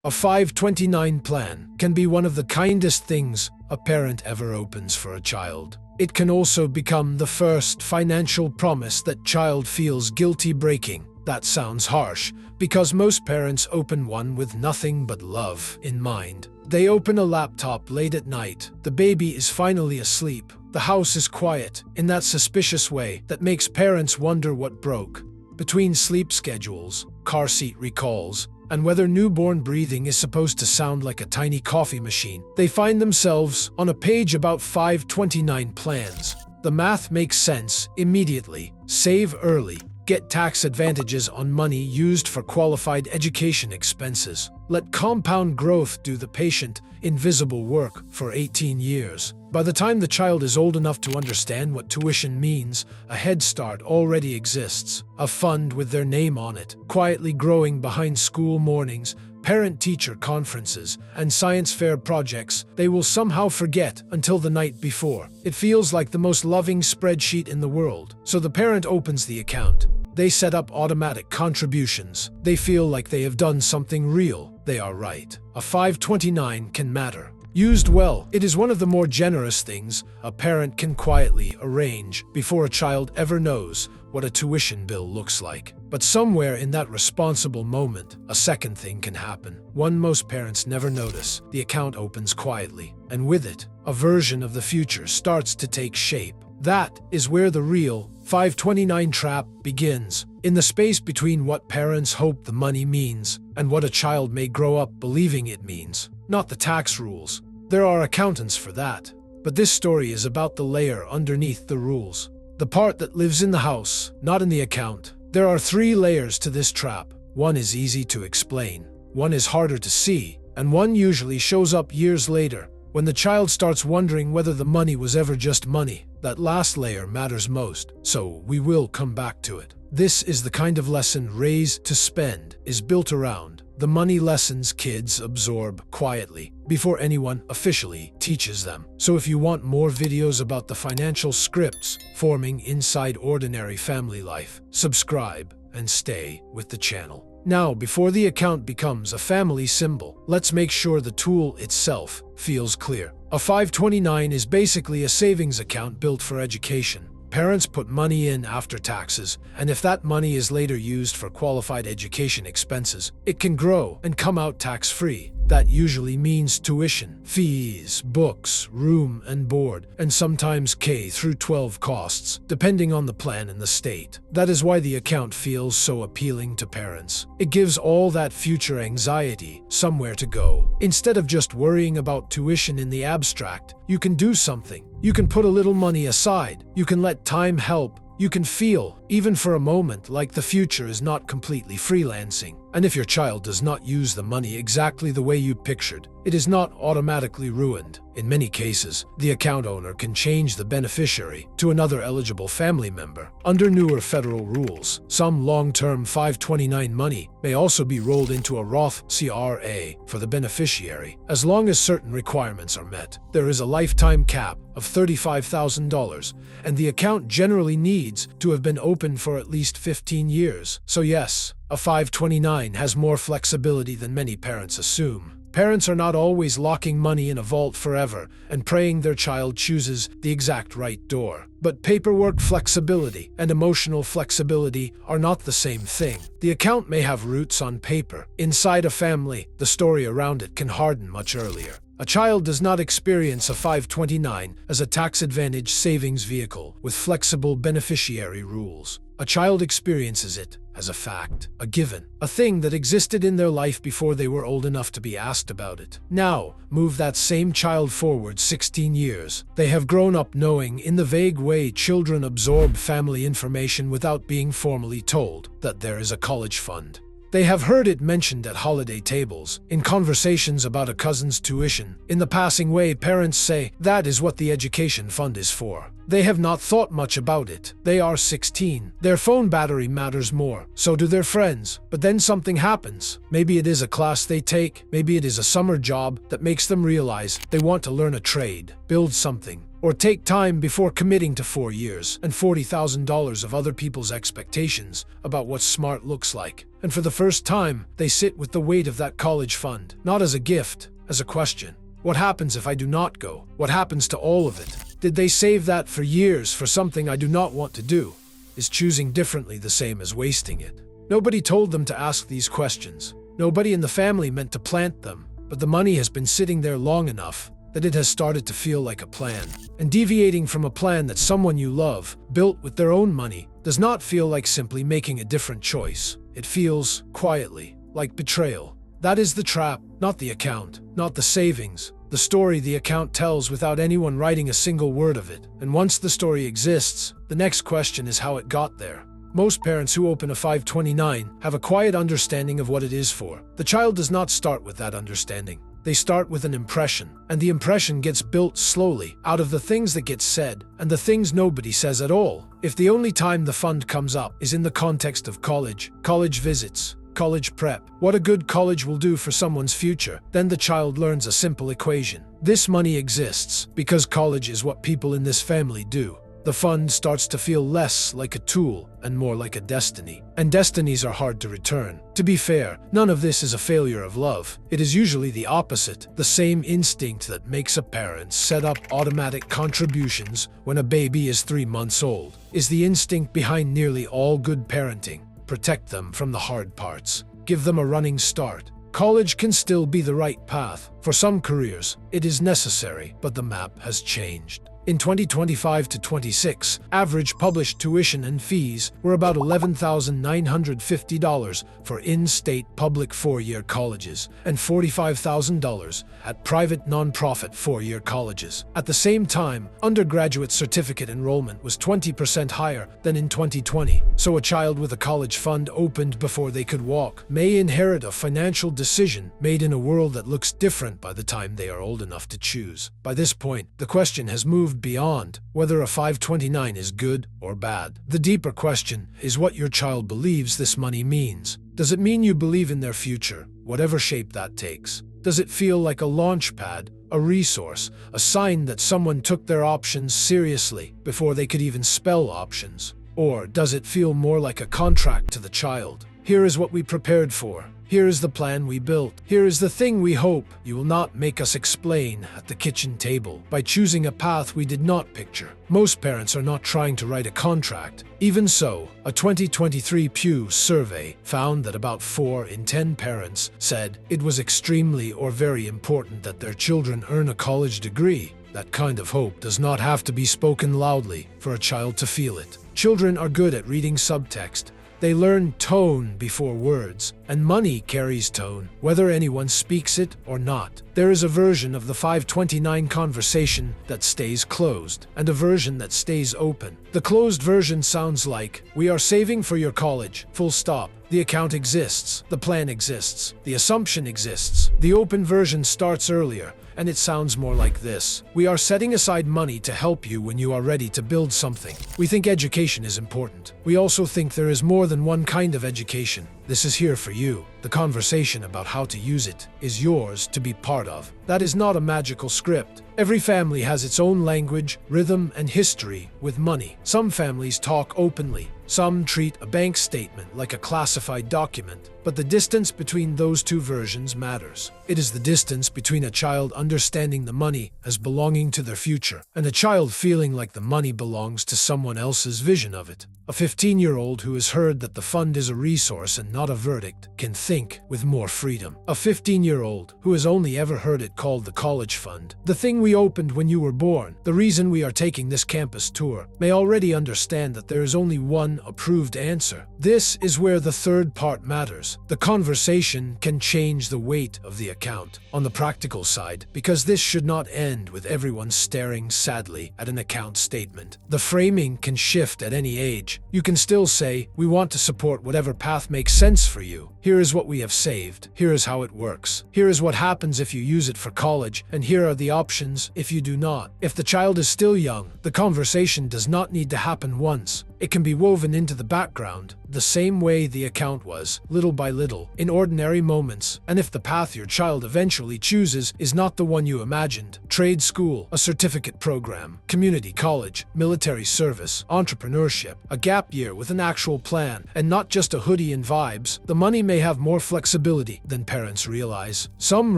A 529 plan can be one of the kindest things a parent ever opens for a child. It can also become the first financial promise that child feels guilty breaking. That sounds harsh, because most parents open one with nothing but love in mind. They open a laptop late at night. The baby is finally asleep. The house is quiet, in that suspicious way that makes parents wonder what broke. Between sleep schedules, car seat recalls, and whether newborn breathing is supposed to sound like a tiny coffee machine, they find themselves on a page about 529 plans. The math makes sense immediately. Save early. Get tax advantages on money used for qualified education expenses. Let compound growth do the patient, invisible work for 18 years. By the time the child is old enough to understand what tuition means, a head start already exists. A fund with their name on it, quietly growing behind school mornings, parent-teacher conferences, and science fair projects they will somehow forget until the night before. It feels like the most loving spreadsheet in the world. So the parent opens the account. They set up automatic contributions. They feel like they have done something real. They are right. A 529 can matter. Used well, it is one of the more generous things a parent can quietly arrange before a child ever knows what a tuition bill looks like. But somewhere in that responsible moment, a second thing can happen. One most parents never notice. The account opens quietly, and with it, a version of the future starts to take shape. That is where the real 529 trap begins. In the space between what parents hope the money means and what a child may grow up believing it means. Not the tax rules. There are accountants for that. But this story is about the layer underneath the rules. The part that lives in the house, not in the account. There are 3 layers to this trap. One is easy to explain, one is harder to see, and one usually shows up years later, when the child starts wondering whether the money was ever just money. That last layer matters most, so we will come back to it. This is the kind of lesson Raise to Spend is built around. The money lessons kids absorb quietly before anyone officially teaches them. So if you want more videos about the financial scripts forming inside ordinary family life, subscribe and stay with the channel. Now, before the account becomes a family symbol, let's make sure the tool itself feels clear. A 529 is basically a savings account built for education. Parents put money in after taxes, and if that money is later used for qualified education expenses, it can grow and come out tax-free. That usually means tuition, fees, books, room and board, and sometimes K through 12 costs, depending on the plan and the state. That is why the account feels so appealing to parents. It gives all that future anxiety somewhere to go. Instead of just worrying about tuition in the abstract, you can do something. You can put a little money aside. You can let time help. You can feel, even for a moment, like the future is not completely freelancing. And if your child does not use the money exactly the way you pictured, it is not automatically ruined. In many cases, the account owner can change the beneficiary to another eligible family member. Under newer federal rules, some long-term 529 money may also be rolled into a Roth IRA for the beneficiary, as long as certain requirements are met. There is a lifetime cap of $35,000, and the account generally needs to have been open for at least 15 years. So yes, a 529 has more flexibility than many parents assume. Parents are not always locking money in a vault forever and praying their child chooses the exact right door. But paperwork flexibility and emotional flexibility are not the same thing. The account may have roots on paper. Inside a family, the story around it can harden much earlier. A child does not experience a 529 as a tax-advantaged savings vehicle with flexible beneficiary rules. A child experiences it as a fact, a given, a thing that existed in their life before they were old enough to be asked about it. Now, move that same child forward 16 years. They have grown up knowing, in the vague way children absorb family information without being formally told, that there is a college fund. They have heard it mentioned at holiday tables, in conversations about a cousin's tuition. In the passing way, parents say, that is what the education fund is for. They have not thought much about it. They are 16. Their phone battery matters more. So do their friends. But then something happens. Maybe it is a class they take. Maybe it is a summer job that makes them realize they want to learn a trade, build something, or take time before committing to 4 years and $40,000 of other people's expectations about what smart looks like. And for the first time, they sit with the weight of that college fund, not as a gift, as a question. What happens if I do not go? What happens to all of it? Did they save that for years for something I do not want to do? Is choosing differently the same as wasting it? Nobody told them to ask these questions. Nobody in the family meant to plant them, but the money has been sitting there long enough that it has started to feel like a plan. And deviating from a plan that someone you love built with their own money does not feel like simply making a different choice. It feels, quietly, like betrayal. That is the trap, not the account, not the savings. The story the account tells without anyone writing a single word of it. And once the story exists, the next question is how it got there. Most parents who open a 529 have a quiet understanding of what it is for. The child does not start with that understanding. They start with an impression, and the impression gets built slowly out of the things that get said and the things nobody says at all. If the only time the fund comes up is in the context of college visits, college prep, what a good college will do for someone's future, then the child learns a simple equation. This money exists because college is what people in this family do. The fund starts to feel less like a tool and more like a destiny. And destinies are hard to return. To be fair, none of this is a failure of love. It is usually the opposite, the same instinct that makes a parent set up automatic contributions when a baby is 3 months old, is the instinct behind nearly all good parenting. Protect them from the hard parts. Give them a running start. College can still be the right path. For some careers, it is necessary, but the map has changed. In 2025 to 26, average published tuition and fees were about $11,950 for in-state public 4-year colleges and $45,000 at private nonprofit 4-year colleges. At the same time, undergraduate certificate enrollment was 20% higher than in 2020, so a child with a college fund opened before they could walk may inherit a financial decision made in a world that looks different by the time they are old enough to choose. By this point, the question has moved beyond whether a 529 is good or bad. The deeper question is what your child believes this money means. Does it mean you believe in their future, whatever shape that takes? Does it feel like a launch pad, a resource, a sign that someone took their options seriously before they could even spell options? Or does it feel more like a contract to the child? Here is what we prepared for. Here is the plan we built. Here is the thing we hope you will not make us explain at the kitchen table by choosing a path we did not picture. Most parents are not trying to write a contract. Even so, a 2023 Pew survey found that about 4 in 10 parents said it was extremely or very important that their children earn a college degree. That kind of hope does not have to be spoken loudly for a child to feel it. Children are good at reading subtext. They learn tone before words, and money carries tone, whether anyone speaks it or not. There is a version of the 529 conversation that stays closed, and a version that stays open. The closed version sounds like, "We are saving for your college, full stop. The account exists, the plan exists, the assumption exists." The open version starts earlier, and it sounds more like this. "We are setting aside money to help you when you are ready to build something. We think education is important. We also think there is more than one kind of education. This is here for you. The conversation about how to use it is yours to be part of." That is not a magical script. Every family has its own language, rhythm, and history with money. Some families talk openly. Some treat a bank statement like a classified document. But the distance between those two versions matters. It is the distance between a child understanding the money as belonging to their future and a child feeling like the money belongs to someone else's vision of it. A 15-year-old who has heard that the fund is a resource and not a verdict can think with more freedom. A 15-year-old who has only ever heard it called the college fund, the thing we opened when you were born, the reason we are taking this campus tour, may already understand that there is only one approved answer. This is where the third part matters. The conversation can change the weight of the account on the practical side, because this should not end with everyone staring sadly at an account statement. The framing can shift at any age. You can still say, "We want to support whatever path makes sense for you. Here is what we have saved. Here is how it works. Here is what happens if you use it for college, and here are the options if you do not." If the child is still young, the conversation does not need to happen once. It can be woven into the background, the same way the account was, little by little, in ordinary moments. And if the path your child eventually chooses is not the one you imagined, trade school, a certificate program, community college, military service, entrepreneurship, a gap year with an actual plan, and not just a hoodie and vibes, the money may have more flexibility than parents realize. Some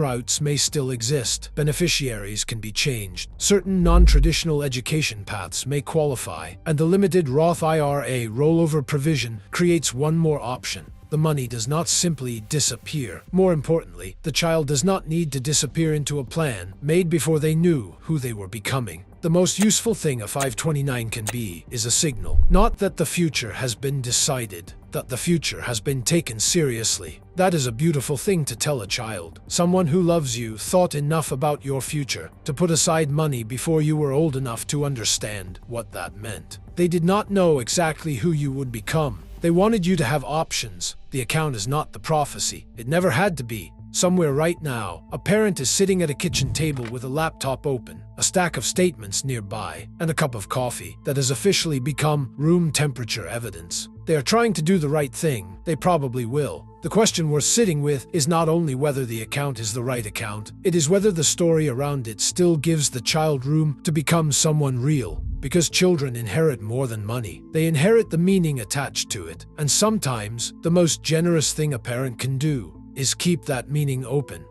routes may still exist, beneficiaries can be changed, certain non-traditional education paths may qualify, and the limited Roth IRA rollover provision creates one more option. The money does not simply disappear. More importantly, the child does not need to disappear into a plan made before they knew who they were becoming. The most useful thing a 529 can be is a signal. Not that the future has been decided, that the future has been taken seriously. That is a beautiful thing to tell a child. Someone who loves you thought enough about your future to put aside money before you were old enough to understand what that meant. They did not know exactly who you would become. They wanted you to have options. The account is not the prophecy. It never had to be. Somewhere right now, a parent is sitting at a kitchen table with a laptop open, a stack of statements nearby, and a cup of coffee that has officially become room temperature evidence. They are trying to do the right thing. They probably will. The question we're sitting with is not only whether the account is the right account, it is whether the story around it still gives the child room to become someone real. Because children inherit more than money. They inherit the meaning attached to it. And sometimes, the most generous thing a parent can do is keep that meaning open.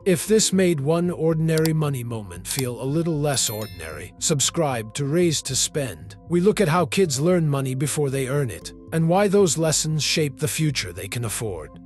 If this made one ordinary money moment feel a little less ordinary, subscribe to Raise to Spend. We look at how kids learn money before they earn it, and why those lessons shape the future they can afford.